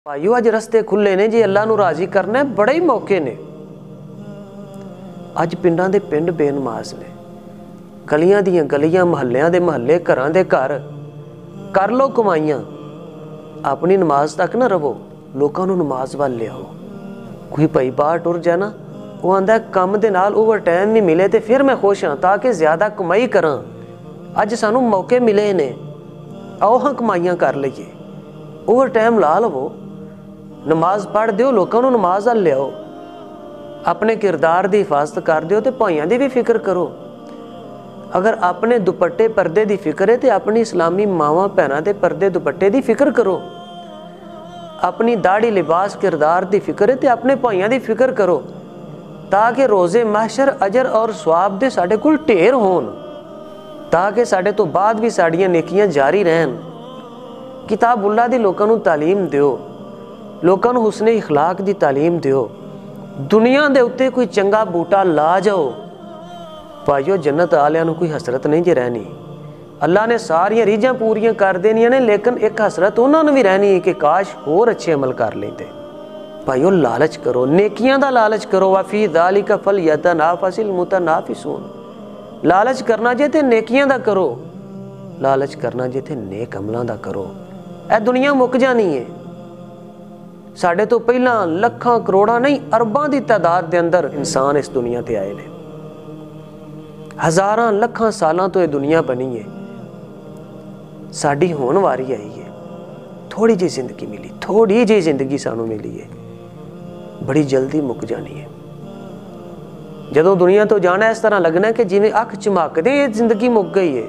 भाईओ अज रस्ते खुले ने जी, अल्लाह नूं राजी करना है, बड़े ही मौके ने। अज पिंडां दे पिंड बेनमाज ने, गलियां दियां गलियां, महल्लियां दे महल्ले, घरां दे घर। कर लो कमाइयां, अपनी नमाज तक ना रवो, लोकां नूं नमाज वाल लियाओ। कोई भाई बाहर टुर जाए ना, वो आंदा काम दे नाल ओवर टाइम नहीं मिले तो फिर मैं खुश हाँ, ताकि ज्यादा कमाई करां। अज सानू मौके मिले ने, आओ हाँ कमाइयां कर लईए, ओवर टाइम ला लवो, नमाज पढ़ दिओ, लोकां नूं नमाज वाल लियाओ, अपने किरदार की हिफाजत कर दिओ ते भाइयों की भी फिक्र करो। अगर अपने दुपट्टे परदे की फिक्र है तो अपनी इस्लामी मावां भैनां दे परदे दुपट्टे की फिक्र करो। अपनी दाढ़ी लिबास किरदार की फिक्र है तो अपने भाइयों की फिक्र करो, ताकि रोज़े महशर अजर और सवाब दे साडे कोल ढेर होण, ताकि साडे तो बाद भी साड़ियां नेकियां जारी रहन। किताबुल्लाह दी लोकां नूं तालीम दिओ, लोकां नूं हुस्ने इखलाक दी तालीम दिओ। दुनिया दे उत्ते कोई चंगा बूटा ला जाओ। भाईओ जन्नत आलियां नूं कोई हसरत नहीं जे रहनी। अल्लाह ने सारियां रीझां पूरियां कर देनियां ने, लेकिन एक हसरत उन्हां नूं भी रहनी है कि काश होर अच्छे अमल कर लेंदे। भाईओ लालच करो, नेकियां दा लालच करो। वफी ज़ालिका फलयतनाफसिल मुतनाफिसून। लालच करना जे ते नेकियां दा करो, लालच करना जे ते नेक अमलां दा करो। ए दुनिया मुक जानी है। साढ़े तो पहला लखां करोड़ां नहीं अरबां की तादाद के अंदर इंसान इस दुनिया ते आए ने। हज़ारां लखां सालों तो यह दुनिया बनी है, साड़ी होण वारी आई है। थोड़ी जी जिंदगी मिली, थोड़ी जी जिंदगी सानू मिली है, बड़ी जल्दी मुक जानी है। जदों दुनिया तो जाना इस तरह लगना है कि जिवें अख झमकदे ये जिंदगी मुक गई है।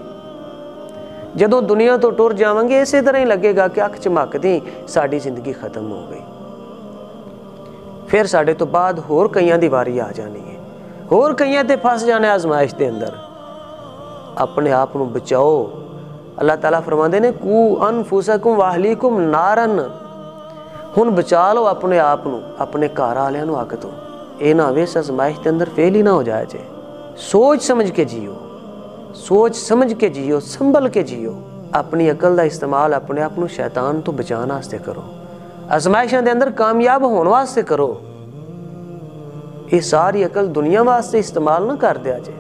जदों दुनिया तो टुर जावांगे इसे तरह ही लगेगा कि अख झमकदी साड़ी जिंदगी खत्म हो गई। फिर साडे तो बाद होर कईयां दी वारी आ जानी है, होर कईयां ते फस जाने आजमाइश के अंदर। अपने आप नूं बचाओ। अल्लाह ताला फरमांदे ने कू अनफुसकुम वाहलीकुम नारन। हुण बचा लो अपने आप नूं, अपने घर वालियां नूं अग तो। ये ना होवे इस आजमाइश के अंदर फेल ही ना हो जाए जे। सोच समझ के जियो, सोच समझ के जियो, संभल के जियो। अपनी अकल का इस्तेमाल अपने आप नूं शैतान तो बचाने वास्ते करो, आजमाइशां दे अंदर कामयाब होने वास्ते करो। ये सारी अकल दुनिया वास्ते इस्तेमाल ना कर दिया जे,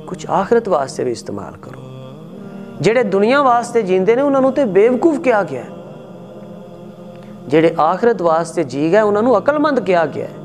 कुछ आखिरत वास्ते भी इस्तेमाल करो। जेड़े दुनिया वास्ते जींदे ने उन्होंने तो बेवकूफ कहा गया है, जेड़े आखिरत वास्ते जी गए उन्होंने अकलमंद कहा गया है।